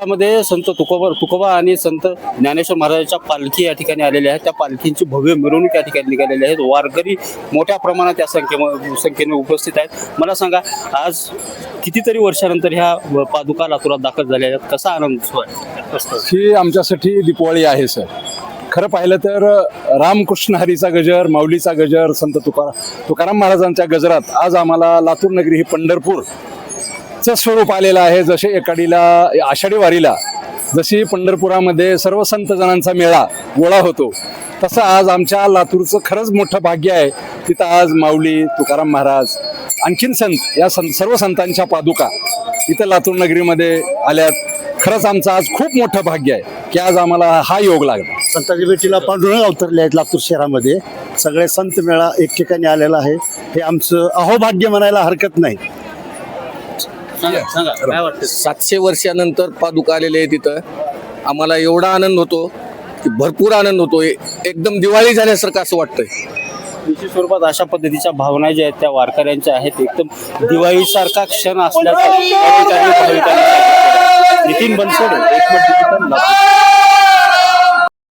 मध्ये संत तुकोबा आणि संत ज्ञानेश्वर महाराजांच्या पालखी या ठिकाणी आलेल्या आहेत. त्या पालखींची भव्य मिरवणूक या ठिकाणी निघालेली आहेत. वारकरी मोठ्या प्रमाणात या संख्येने उपस्थित आहेत. मला सांगा, आज कितीतरी वर्षानंतर ह्या पादुका लातूरात दाखल झाल्या आहेत. कसा आनंद असतो? ही आमच्यासाठी दीपावली आहे सर. खरं पाहिलं तर रामकृष्ण हरीचा गजर, माऊलीचा गजर, संत तुकाराम महाराजांच्या गजरात आज आम्हाला लातूर नगरी ही पंढरपूरचं स्वरूप आलेलं आहे. जसे एकाडीला आषाढी वारीला जशी पंढरपुरामध्ये सर्व संत जणांचा मेळा गोळा होतो, तसं आज आमच्या लातूरचं खरंच मोठं भाग्य आहे. तिथं आज माऊली, तुकाराम महाराज, आणखीन संत, या सर्व संतांच्या पादुका इथं लातूर नगरीमध्ये आल्यात. खरंच आमचं आज खूप मोठं भाग्य आहे की आज आम्हाला हा योग लागला. संतांच्या भेटीला पांडुरंग अवतरले आहेत लातूर शहरामध्ये. सगळे संत मेळा एक ठिकाणी आलेला आहे. हे आमचं अहोभाग्य म्हणायला हरकत नाही. सांगा काय वाटतं? 700 वर्षानंतर पादुका आलेले आहे तिथं. आम्हाला एवढा आनंद होतो की भरपूर आनंद होतो. एकदम दिवाळी झाल्यासारखं असं वाटतंय. निश्चित स्वरूपात अशा पद्धतीच्या भावना ज्या आहेत त्या वारकऱ्यांच्या आहेत. एकदम दिवाळीसारखा क्षण असल्याचं या ठिकाणी भाविकांनी सांगितलं. नितीन बनसोडे, एकमत डिजिटल, लातूर.